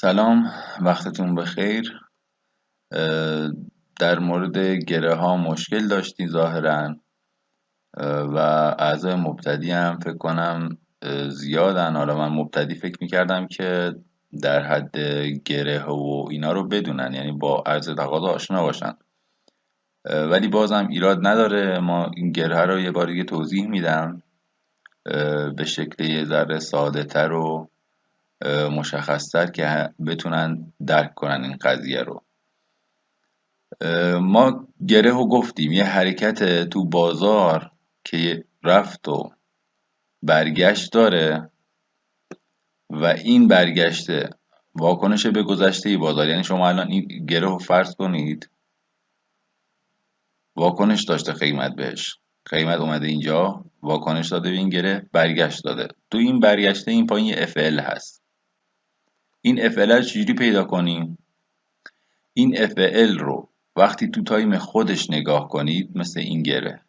سلام، وقتتون بخیر. در مورد گره ها مشکل داشتی ظاهرا و اعضای مبتدی هم فکر کنم زیادن. حالا من مبتدی فکر میکردم که در حد گره و اینا رو بدونن، یعنی با عرض تقاضا آشنا باشن، ولی بازم ایراد نداره. ما این گره رو یه بار دیگه توضیح میدم به شکل یه ذره ساده تر و مشخصتر که بتونن درک کنن این قضیه رو. ما گره رو گفتیم یه حرکت تو بازار که رفت و برگشت داره و این برگشته واکنش به گذشته بازار. یعنی شما الان این گره رو فرض کنید واکنش داشته قیمت بهش، قیمت اومده اینجا واکنش داده به این گره، برگشت داده. تو این برگشته این پایین یه FL هست. این FL رو چجوری پیدا کنیم؟ این FL رو وقتی تو تایم خودش نگاه کنید، مثل این گره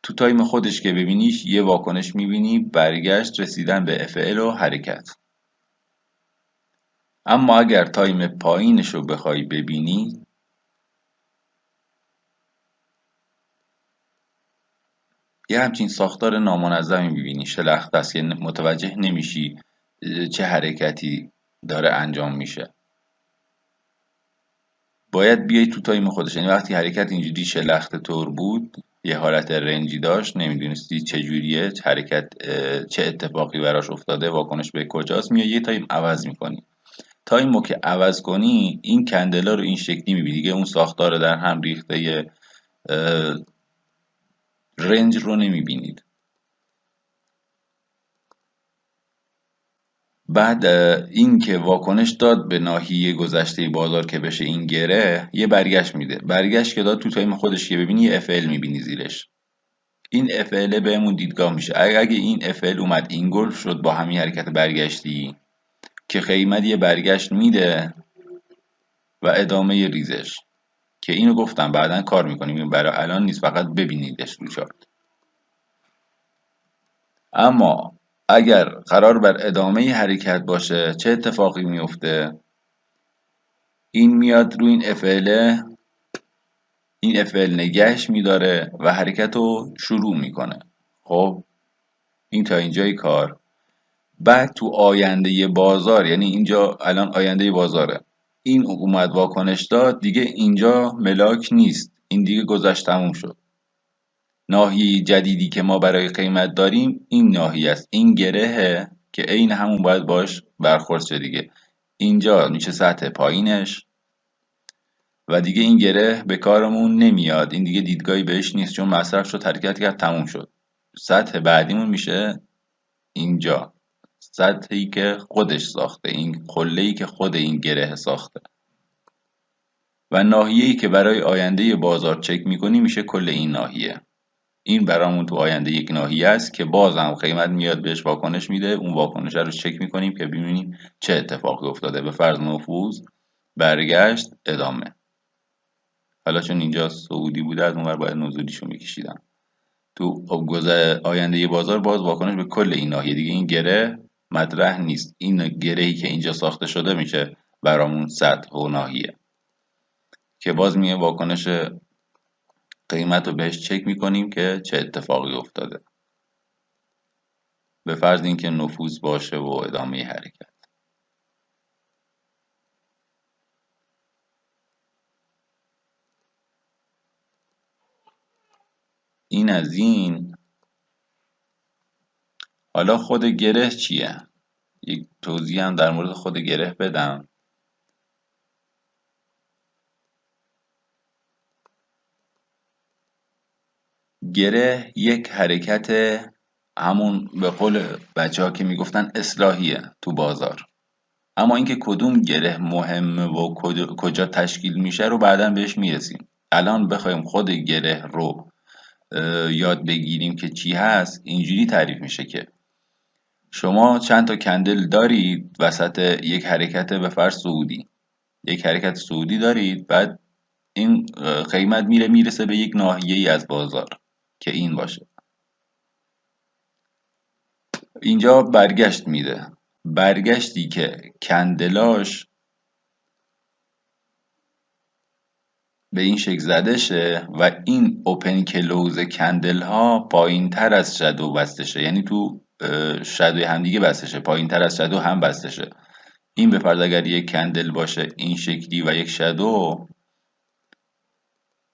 تو تایم خودش که ببینیش یه واکنش میبینی، برگشت، رسیدن به FL و حرکت. اما اگر تایم پایینش رو بخوای ببینی، یه همچین ساختار نامنظمی میبینی، شلخته است، یعنی متوجه نمیشی چه حرکتی داره انجام میشه. باید بیای تو تایم خودش، یعنی وقتی حرکت اینجوری شلخته طور بود، یه حالت رنجی داشت، نمیدونستی چجوریه، حرکت چه اتفاقی براش افتاده، واکنش به کجاست، میای یه تایم عوض میکنی. تایمو که عوض کنی این کندلا رو این شکلی میبینی، دیگه اون ساختار در هم ریخته رنج رو نمیبینید. بعد این که واکنش داد به ناحیه گذشته بازار که بشه این گره، یه برگشت میده. برگشت که داد تو تایم خودش که ببینی یه FL میبینی زیرش. این FL بهمون دیدگاه میشه. اگه این FL اومد اینگلف شد با همین حرکت برگشتی که قیمت یه برگشت میده و ادامه ریزش، که اینو گفتم بعداً کار میکنیم، برای الان نیست، فقط ببینیدش رو چارت. اما اگر قرار بر ادامه حرکت باشه چه اتفاقی میفته؟ این میاد رو این FL نگهش میداره و حرکت رو شروع میکنه. خب این تا اینجای کار. بعد تو آینده بازار، یعنی اینجا الان آینده بازاره، این اومد واکنش داد، دیگه اینجا ملاک نیست، این دیگه گذشت، تموم شد. ناحیه جدیدی که ما برای قیمت داریم این ناحیه است، این گرهه که عین همون باید باش برخورد شه دیگه. اینجا میشه سطح پایینش و دیگه این گره به کارمون نمیاد، این دیگه دیدگاهی بهش نیست، چون مصرف شد، حرکت کرد، تموم شد. سطح بعدیمون میشه اینجا، سطحی که خودش ساخته، این قله‌ای که خود این گره ساخته. و ناحیه‌ای که برای آینده بازار چک میکنی میشه کل این ناحیه. این برامون تو آینده یک ناحیه است که بازم قیمت میاد بهش واکنش میده، اون واکنش رو چک میکنیم که ببینیم چه اتفاقی افتاده. به فرض نفوذ، برگشت، ادامه. حالا چون اینجا سعودی بوده از اونور باید نزولیشو میکشیدم. تو آینده بازار باز واکنش به کل این ناحیه، دیگه این گره مطرح نیست. این گرهی که اینجا ساخته شده میشه برامون سطح و ناحیه، که باز میه واکنش قیمت رو بهش چک میکنیم که چه اتفاقی افتاده. به فرض اینکه نفوذ باشه و ادامه حرکت. این از این. حالا خود گره چیه؟ یک توضیح هم در مورد خود گره بدم. گره یک حرکت، همون به قول بچه ها که میگفتن اصلاحیه تو بازار. اما اینکه کدوم گره مهمه و کجا تشکیل میشه رو بعدا بهش میرسیم. الان بخوایم خود گره رو یاد بگیریم که چی هست، اینجوری تعریف میشه که شما چند تا کندل دارید وسط یک حرکت، به فرض صعودی، یک حرکت صعودی دارید، بعد این قیمت میرسه به یک ناحیه ای از بازار که این باشه، اینجا برگشت میده. برگشتی که کندلاش به این شکل زده شه و این اوپن کلوز کندل ها پایین تر از شادو بسته شه، یعنی تو شادوی همدیگه بسته شه، پایین تر از شادو هم بسته شه. این به فرض اگر یک کندل باشه این شکلی و یک شادو،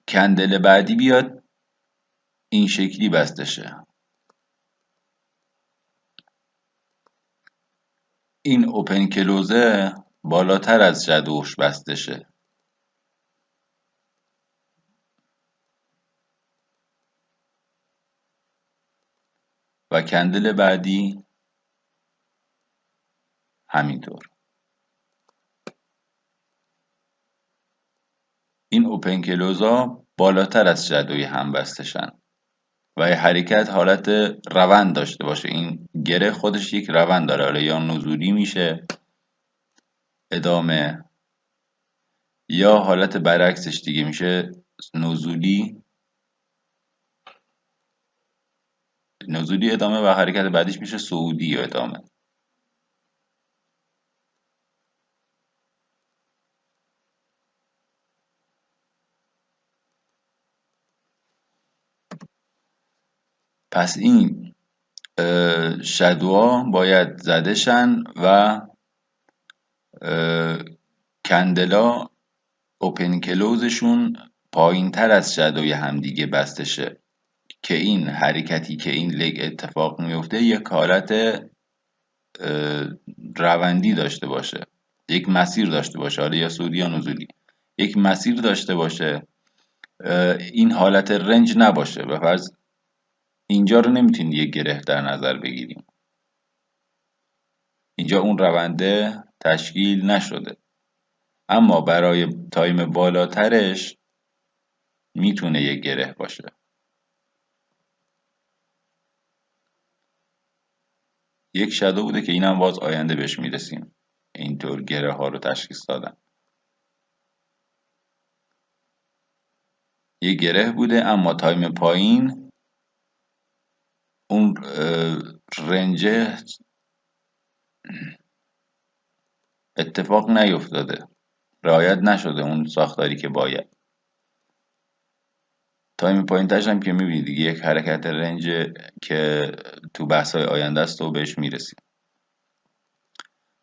کندل بعدی بیاد این شکلی بسته شه، این اوپن کلوزه بالاتر از شادوش بسته شه و کندل بعدی همینطور. این اوپن کلوزا بالاتر از شادوی هم بسته شن و حرکت حالت روند داشته باشه. این گره خودش یک روند داره، حالا یا نزولی میشه ادامه، یا حالت برعکسش دیگه میشه نزولی ادامه و حرکت بعدیش میشه صعودی یا ادامه. پس این شادوها باید زده شن و کندلا اوپن کلوزشون پایین تر از شادوی همدیگه بسته شه که این حرکتی که این لگ اتفاق میفته یک حالت روندی داشته باشه، یک مسیر داشته باشه، حالا یا صعودی یا نزولی، یک مسیر داشته باشه، این حالت رنج نباشه. به فرض اینجا رو نمیتونید یک گره در نظر بگیریم، اینجا اون رونده تشکیل نشده، اما برای تایم بالاترش میتونه یک گره باشه. یک شادو بوده که اینم باز آینده بهش میرسیم، اینطور گره ها رو تشخیص دادن. یک گره بوده اما تایم پایین اون رنج اتفاق نیفتاده، رعایت نشده اون ساختاری که باید. تایم پایین ترش هم که میبینید دیگه یک حرکت رنج که تو بحث های آینده است و بهش میرسیم.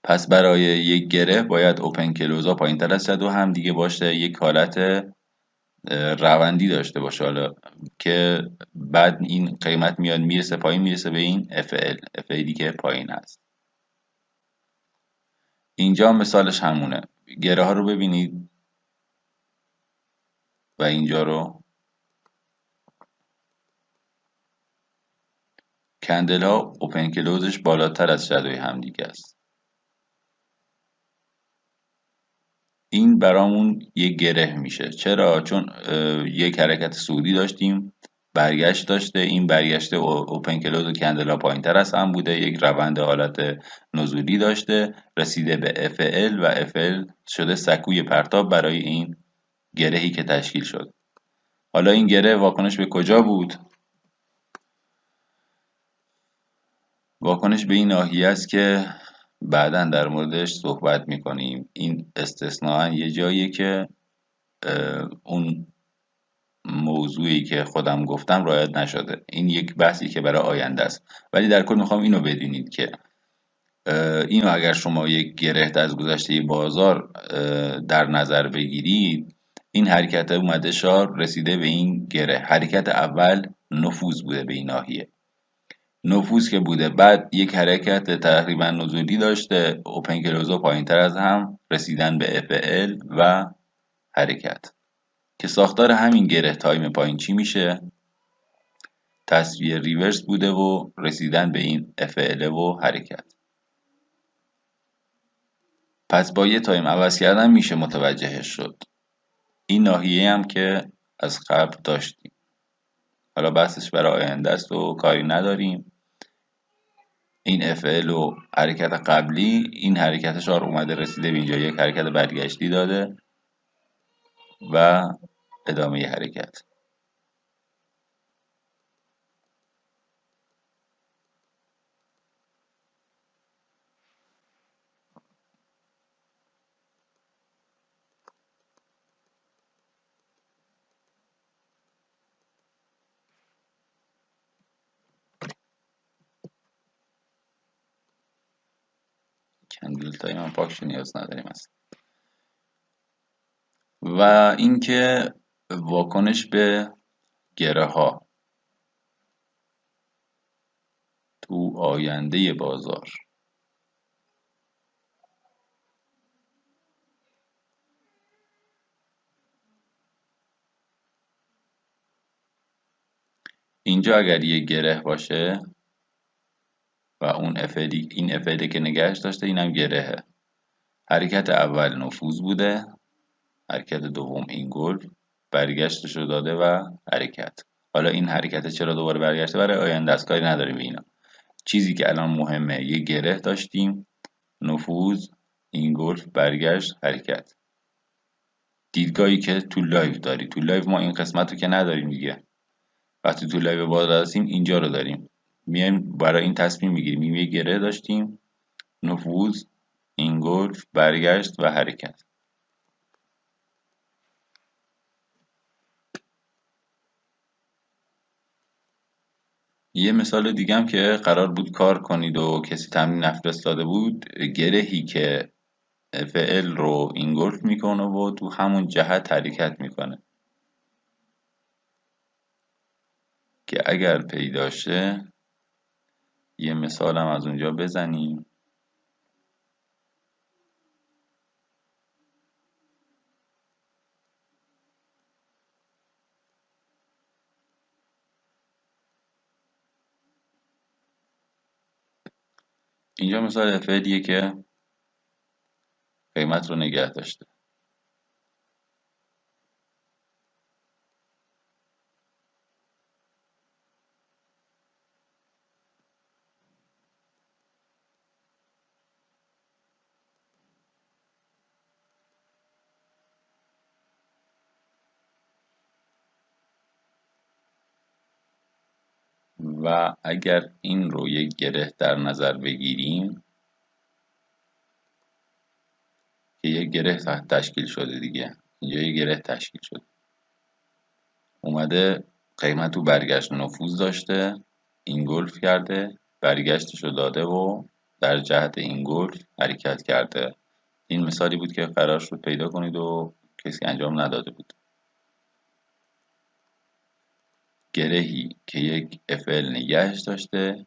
پس برای یک گره باید اوپن کلوزا پایین تر از شادو هم دیگه باشه، یک حالت روندی داشته باشه، حالا که بعد این قیمت میاد میرسه پایین، میرسه به این FLی که پایین هست. اینجا مثالش همونه، گره ها رو ببینید و اینجا رو، کندل ها اوپن کلوزش بالاتر از شادوی هم دیگه است. این برامون یک گره میشه. چرا؟ چون یک حرکت صعودی داشتیم، برگشت داشته، این برگشته اوپن کلوز و کندلا پایین تر از هم بوده، یک روند حالت نزولی داشته، رسیده به FL و FL شده سکوی پرتاب برای این گرهی که تشکیل شد. حالا این گره واکنش به کجا بود؟ واکنش به این ناحیه است که بعداً در موردش صحبت میکنیم. این استثناءً یه جاییه که اون موضوعی که خودم گفتم رعایت نشده. این یک بحثی که برای آینده است، ولی در کل میخوام اینو بدونید که اینو اگر شما یک گره از گذشته بازار در نظر بگیرید، این حرکت اومده شار رسیده به این گره. حرکت اول نفوذ بوده به این ناحیه، نفوذ که بوده، بعد یک حرکت تقریبا نزولی داشته، اوپن کلوزو پایین تر از هم، رسیدن به FL و حرکت که ساختار همین گره تایم پایین چی میشه؟ تصویه ریورس بوده و رسیدن به این FL و حرکت. پس با یه تایم عوض کردن میشه متوجهش شد. این ناحیه هم که از قبل داشتیم، حالا بحثش برای آینده است و کاری نداریم. این FL و حرکت قبلی، این حرکتش رو اومده رسیده به اینجا، یک حرکت برگشتی داده و ادامه حرکت. کندل تایم هم پاکش نیاز نداریم اصلا. و اینکه واکنش به گره ها تو آینده بازار. اینجا اگر یه گره باشه و اون این افعلی که نگهش داشته اینم گرهه. حرکت اول نفوذ بوده، حرکت دوم اینگلف، برگشتش رو داده و حرکت. حالا این حرکت چرا دوباره برگشته؟ برای آینده است، کاری نداریم به اینا. چیزی که الان مهمه یه گره داشتیم، نفوذ، اینگلف، برگشت، حرکت. دیدگاهی که تو لایو داری، تو لایو ما این قسمت رو که نداریم دیگه. وقتی تو لایو بازار هستیم اینجا رو داریم، میایم برای این تصمیم میگیریم. یه گره داشتیم، نفوذ، اینگلف، برگشت و حرکت. یه مثال دیگه هم که قرار بود کار کنید و کسی تمرین نفرستاده بود، گرهی که فعل رو اینگلف میکنه و تو همون جهت حرکت میکنه که اگر پیدا شه یه مثال هم از اونجا بزنیم. اینجا مثال فعلیه که قیمت رو نگه داشته. و اگر این رو یک گره در نظر بگیریم که یک گره تشکیل شده دیگه، اینجا یک گره تشکیل شده، اومده قیمت تو برگشت نفوذ داشته، اینگلف کرده، برگشتش رو داده و در جهت اینگلف حرکت کرده. این مثالی بود که قرار شد پیدا کنید و کسی انجام نداده بود. گرهی که یک افعل نگهش داشته،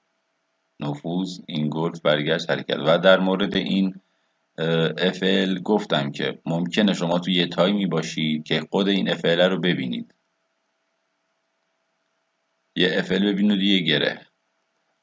نفوذ، اینگلف، برگشت، حرکت. و در مورد این افعل گفتم که ممکنه شما تو یه تایمی باشید که خود این افعل رو ببینید، یه افعل ببینید یه گره.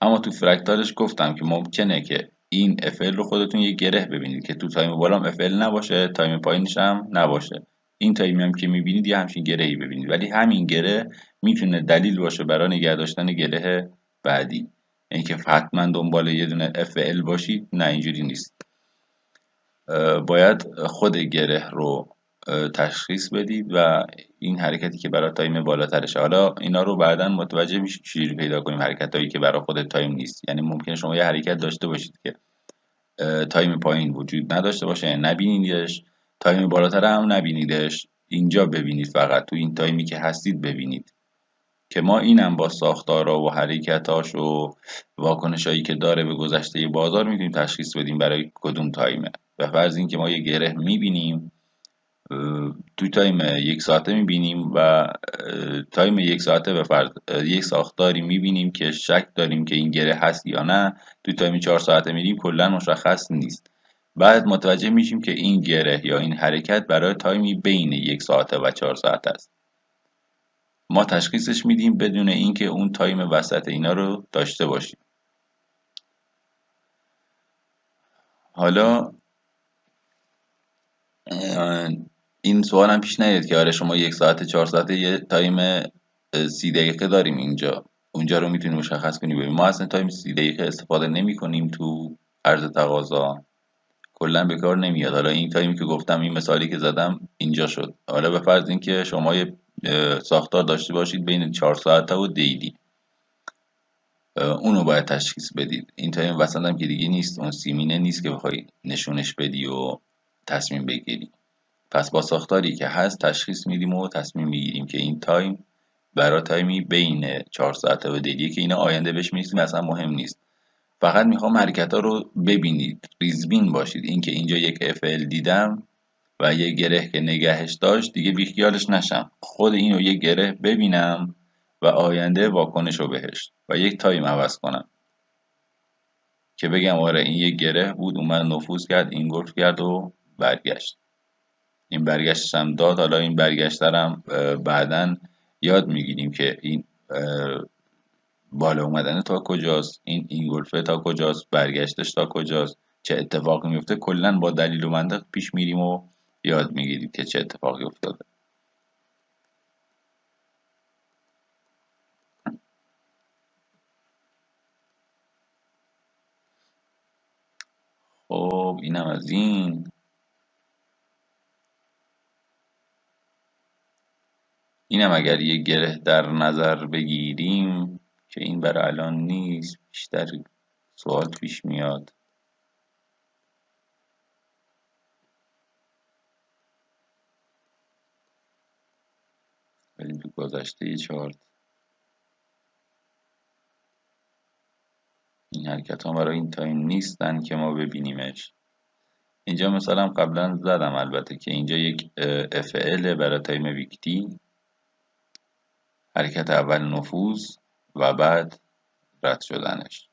اما تو فرکتالش گفتم که ممکنه که این افعل رو خودتون یه گره ببینید که تو تایم بالام افعل نباشه، تایم پایینش هم نباشه. این تایمی هم که میبینید یه همچین گرهی ببینید، ولی همین گره میتونه دلیل باشه برای نگه داشتن گره بعدی. اینکه حتما دنبال یه دونه افعل باشید، نه اینجوری نیست. باید خود گره رو تشخیص بدید و این حرکتی که برای تایم بالاترشه. حالا اینا رو بعدا متوجه میشید چجوری پیدا کنیم حرکتایی که برای خود تایم نیست. یعنی ممکنه شما یه حرکت داشته باشید که تایم پایین وجود نداشته باشه، یعنی نبینیدش، تایم بالاتر هم نبینیدش، اینجا ببینید، فقط تو این تایمی که هستید ببینید. که ما اینم با ساختارا و حرکتاش و واکنشایی که داره به گذشته بازار میتونیم تشخیص بدیم برای کدوم تایمه. به فرض اینکه ما یه گره میبینیم تو تایم 1 ساعته میبینیم و تایم 1 ساعته به فرض یک ساختاری میبینیم که شک داریم که این گره هست یا نه، تو تایم 4 ساعته میبینیم کلا مشخص نیست. بعد متوجه میشیم که این گره یا این حرکت برای تایمی بین 1 ساعته و 4 ساعته است. ما تشخیصش میدیم بدون اینکه اون تایم وسط اینا رو داشته باشیم. حالا این سوال هم پیش نیاد که آره شما 1 ساعته 4 ساعته یه تایم 30 دقیقه داریم اینجا، اونجا رو میتونیم مشخص کنیم. ببین ما اصلا تایم 30 دقیقه استفاده نمی کنیم تو عرض تقاضا، کلا به کار نمیاد. حالا این تایمی که گفتم، این مثالی که زدم اینجا شد. حالا به فرض اینکه شما یه ساختار داشته باشید بین 4 ساعته و دیلی، اونو باید تشخیص بدید. این تایم وسط هم که دیگه نیست، اون سیمینه نیست که بخوای نشونش بدی و تصمیم بگیری. پس با ساختاری که هست تشخیص میدیم و تصمیم میگیریم که این تایم برای تایمی بین 4 ساعته و دیلیه که اینا آینده بهش میرسیم اصلا مهم نیست. فقط میخوام حرکت ها رو ببینید، ریزبین باشید. اینکه اینجا یک FL دیدم و یه گره که نگهش داشت دیگه بیخیالش نشم، خود اینو یه گره ببینم و آینده واکنش رو بهش و یک تایم عوض کنم که بگم آره این یه گره بود، اومد نفوذ کرد، این گلف کرد و برگشت. این برگشتش هم داد. حالا این برگشترم بعداً یاد میگیریم که این بالا اومدن تا کجاست، این گلفه تا کجاست، برگشتش تا کجاست، چه اتفاقی میفته. کلا با دلیل و منطق پیش میریم و یاد میگیرید که چه اتفاقی افتاده. خب اینم از اینم اگر یه گره در نظر بگیریم که این برای الان نیست، بیشتر سوال پیش میاد. بریم تو گذشته چارت. این حرکت ها برای این تایم نیستن که ما ببینیمش. اینجا مثلا قبلا زدم البته که اینجا یک FL برای تایم ویکتی، حرکت اول نفوذ و بعد رد شدنش.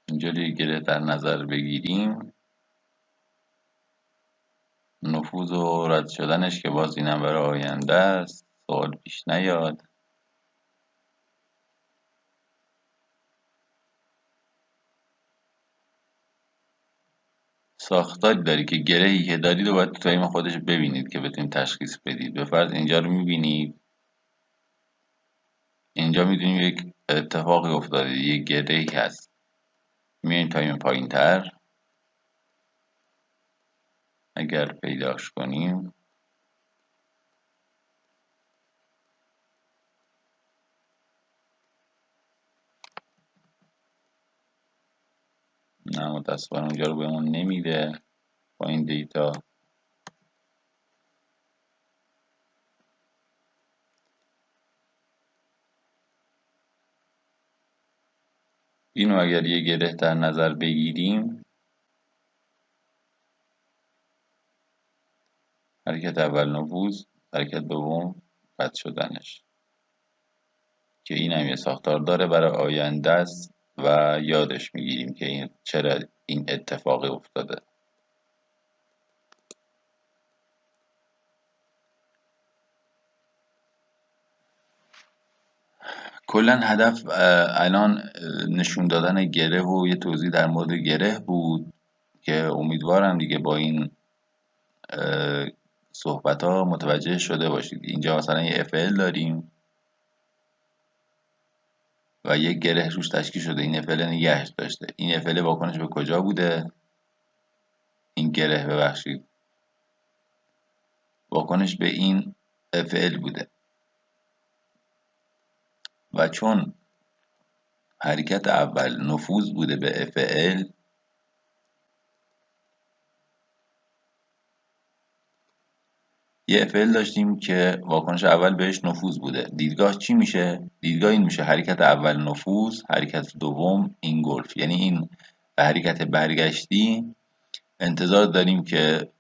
اینجا یک گره در نظر بگیریم، نفوذ و رد شدنش که باز اینم برای آینده است، سوال پیش نیاد. ساختاری داری که گرهی که دارید و باید تو تایم خودش ببینید که بتونید تشخیص بدید. به فرض اینجا رو میبینید، اینجا میدونیم یک اتفاقی افتاده، یک گرهی هست. میایم تایم پایین تر، اگر پیداش کنیم نه متاسفانه اونجا رو بهمون نمیده با این دیتا. اینو اگر یه گره در نظر بگیریم، حرکت اول نفوذ، حرکت دوم رد شدنش، که این هم یه ساختار داره برای آینده است و یادش میگیریم که این چرا این اتفاقی افتاده. کلا هدف الان نشون دادن گره و یه توضیح در مورد گره بود که امیدوارم دیگه با این صحبت ها متوجه شده باشید. اینجا مثلا یه FL داریم و یک گره روش تشکیل شده، این FL نگهش داشته. این FL واکنش به کجا بوده؟ این گره ببخشید واکنش به این FL بوده و چون حرکت اول نفوذ بوده به FL، یه FL داشتیم که واکنش اول بهش نفوذ بوده. دیدگاه چی میشه؟ دیدگاه این میشه حرکت اول نفوذ، حرکت دوم اینگولف. یعنی این حرکت برگشتی انتظار داریم که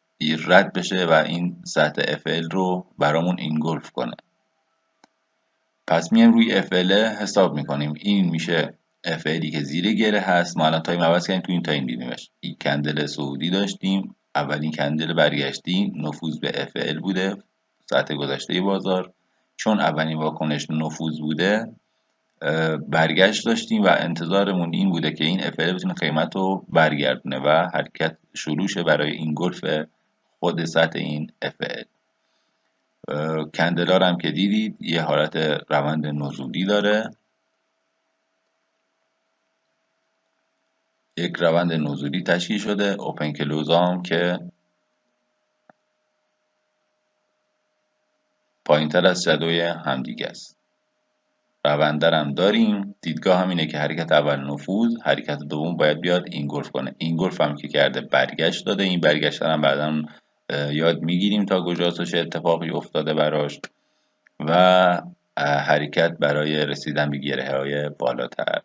رد بشه و این سطح FL رو برامون اینگولف کنه. پس میایم روی FL حساب میکنیم. این میشه FLی که زیر گره هست. ما الان تایم عوض کردیم، تو این تایم دیدیمش. این کندل صعودی داشتیم، اولین کندل برگشتی نفوذ به FL بوده، سطح گذشته بازار. چون اولین واکنش نفوذ بوده، برگشت داشتیم و انتظارمون این بوده که این FL بتونه قیمت رو برگردونه و حرکت شروع شه برای این گلف خود سطح این FL. کندلار هم که دیدید یه حالت روند نزولی داره، یک روند نزولی تشکیل شده. اوپن کلوز هم که پایین تر از شادوی همدیگه است. روندرم داریم. دیدگاه هم اینه که حرکت اول نفوذ، حرکت دوم باید بیاد اینگلف کنه. اینگلف هم که کرده برگشت داده، این برگشت هم بعدا یاد میگیریم تا کجاست و چه اتفاقی افتاده براش و حرکت برای رسیدن به گره های بالاتر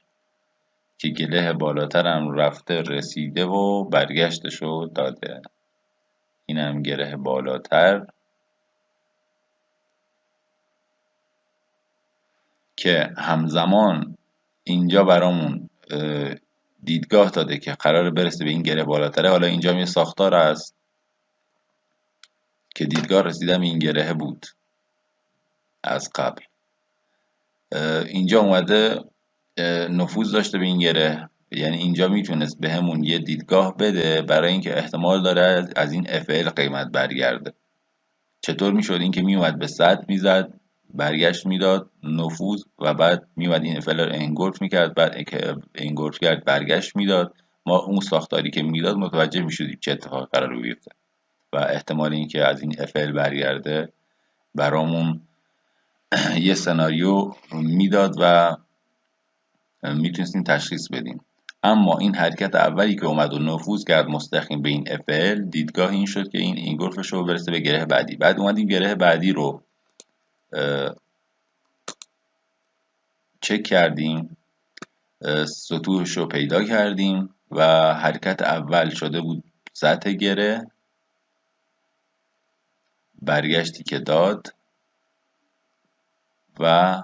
که گله بالاتر هم رفته رسیده و برگشتشو داده. این هم گره بالاتر که همزمان اینجا برامون دیدگاه داده که قرار برسه به این گره بالاتره. حالا اینجا یه ساختار هست که دیدگاه رسیدن به این گره بود از قبل. اینجا اومده نفوذ داشته به این گره، یعنی اینجا میتونست به همون یه دیدگاه بده برای اینکه احتمال داره از این FL قیمت برگرده. چطور میشد؟ این که میومد به 100 میزد، برگشت میداد نفوذ و بعد میومد این FL رو انگولف میکرد، بعد که انگولف کرد برگشت میداد. ما اون ساختاری که میداد متوجه میشدیم چه اتفاقی قرار بیفته و احتمال اینکه از این FL برگرده برامون یه سناریو میداد و میتونستیم تشخیص بدیم. اما این حرکت اولی که اومد و نفوذ کرد مستقیم به این FL، دیدگاه این شد که این اینگولفش رو برسه به گره بعدی. بعد اومد این گره بعدی رو چک کردیم، سطوحش رو پیدا کردیم و حرکت اول شده بود سطح گره، برگشتی که داد و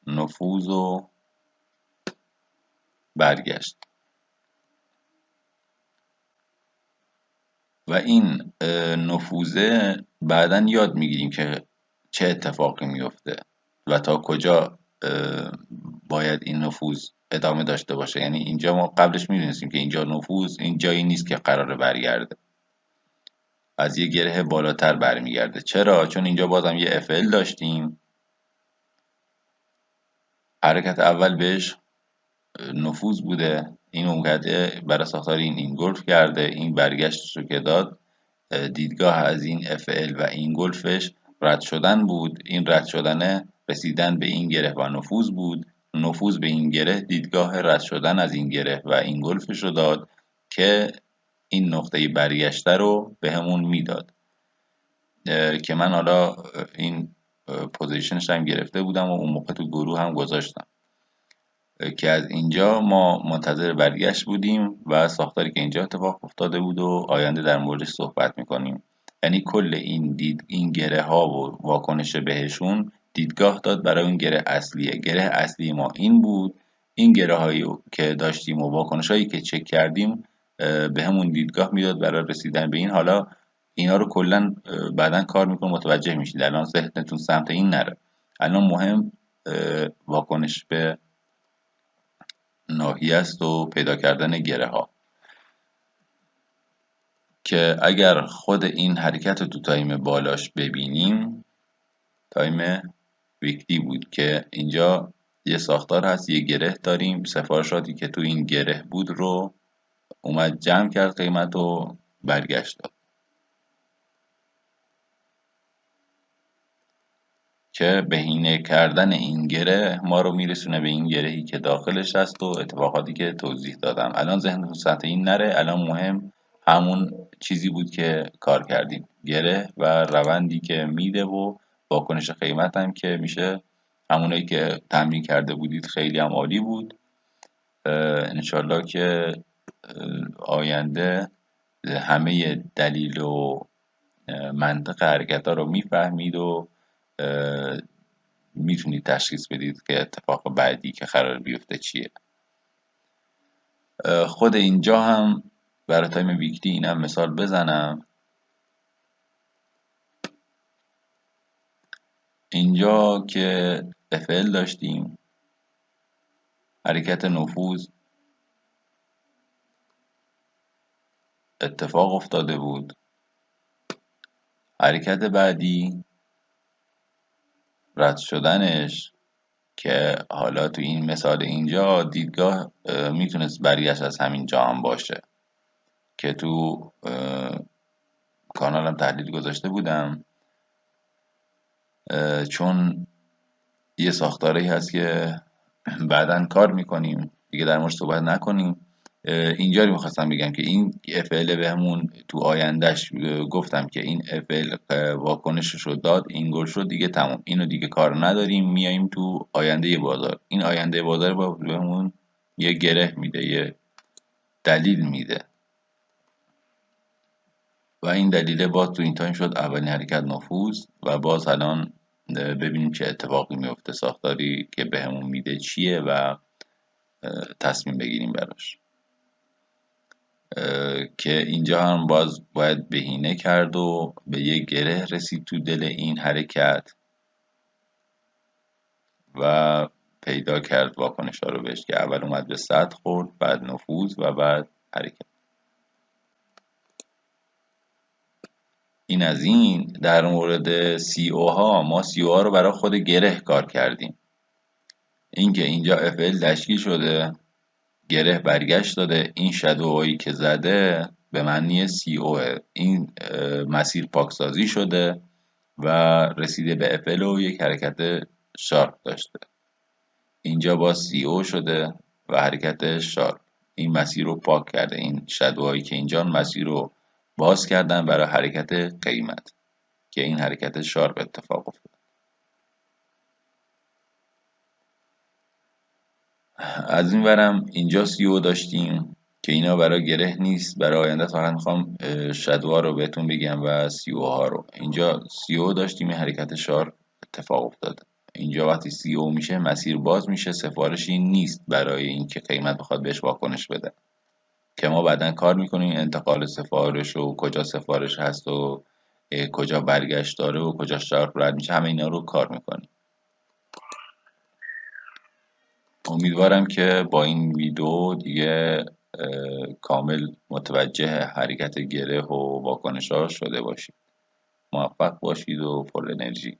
نفوذ و برگشت و این نفوذه بعداً یاد میگیریم که چه اتفاقی میفته و تا کجا باید این نفوذ ادامه داشته باشه. یعنی اینجا ما قبلش میدونستیم که اینجا نفوذ این جایی نیست که قراره برگرده، از یه گره بالاتر برمیگرده. چرا؟ چون اینجا بازم یه FL داشتیم، حرکت اول بهش نفوذ بوده، این اومده برای ساختار این اینگولف کرده، این برگشتش رو که داد دیدگاه از این FL و اینگولفش رد شدن بود. این رد شدن رسیدن به این گره و نفوذ بود. نفوذ به این گره دیدگاه رد شدن از این گره و اینگولفش رو داد که این نقطه برگشته رو به همون میداد که من حالا این پوزیشنش هم گرفته بودم و اون موقع تو گروه هم گذاشتم که از اینجا ما منتظر برگشت بودیم و ساختاری که اینجا اتفاق افتاده بود و آینده در موردش صحبت میکنیم. یعنی کل این گره ها و واکنش بهشون دیدگاه داد برای اون گره اصلیه. گره اصلی ما این بود، این گره هایی که داشتیم و واکنش هایی که چک کردیم به همون دیدگاه میداد برای رسیدن به این. حالا اینا رو کلا بعدا کار میکنم متوجه میشید، الان ذهنتون سمت این نره. الان مهم واکنش به ناحیه است و پیدا کردن گره ها که اگر خود این حرکت تو تایم بالاش ببینیم، تایم ویکتی بود که اینجا یه ساختار هست، یه گره داریم، سفارشاتی که تو این گره بود رو اومد جمع کرد قیمت و برگشت داد که بهینه کردن این گره ما رو میرسونه به این گرهی که داخلش هست و اتفاقاتی که توضیح دادم. الان ذهن تو سطح این نره، الان مهم همون چیزی بود که کار کردیم، گره و روندی که میده و واکنش قیمت هم که میشه همونایی که تمرین کرده بودید. خیلی هم عالی بود. انشالله که آینده همه دلیل و منطق حرکت ها رو میفهمید و میتونید تشخیص بدید که اتفاق بعدی که قرار بیفته چیه. خود اینجا هم برای تایم ویکلی اینم مثال بزنم. اینجا که FL داشتیم، حرکت نفوذ اتفاق افتاده بود، حرکت بعدی رد شدنش که حالا تو این مثال اینجا دیدگاه میتونست برگشت از همین جا هم باشه که تو کانالم تحلیل گذاشته بودم، چون یه ساختاری هست که بعداً کار میکنیم دیگه، در مورد صحبت نکنیم. اینجا رو میخواستم بگم که این FL بهمون تو آیندهش گفتم که این FL واکنشش رو داد، این گل شد، دیگه تمام، اینو دیگه کار نداریم، میایم تو آینده بازار. این آینده بازار با بهمون یه گره میده، یه دلیل میده و این دلیل باز تو این تایم شد اولین حرکت نفوذ و باز الان ببینیم چه اتفاقی میفته، ساختاری که بهمون میده چیه و تصمیم بگیریم براش. که اینجا هم باز باید بهینه کرد و به یه گره رسید تو دل این حرکت و پیدا کرد واکنش ها رو بهش، که اول اومد به سطح خورد، بعد نفوذ و بعد حرکت. این از این. در مورد CO ها، ما CO ها رو برای خود گره کار کردیم. اینکه اینجا FL تشکیل شده، گره برگشت داده، این شادوهایی که زده به معنی CO، این مسیر پاکسازی شده و رسیده به FL و یک حرکت شارپ داشته. اینجا با CO شده و حرکت شارپ این مسیر رو پاک کرده. این شادوهایی که اینجا مسیر رو باز کردن برای حرکت قیمت که این حرکت شارپ اتفاق افتاد. از این ورم اینجا CO داشتیم که اینا برای گره نیست، برای آینده فقط میخوام شادوها رو بهتون بگم و CO ها رو. اینجا CO داشتیم، این حرکت شارپ اتفاق افتاده. اینجا وقتی CO میشه مسیر باز میشه، سفارشی نیست برای اینکه قیمت بخواد بهش واکنش بده، که ما بعداً کار میکنیم انتقال سفارش و کجا سفارش هست و کجا برگشت داره و کجا شارپ رد میشه، همه اینا رو کار میکنیم. امیدوارم که با این ویدیو دیگه کامل متوجه حرکت گره و واکنش‌ها شده باشید. موفق باشید و پر انرژی.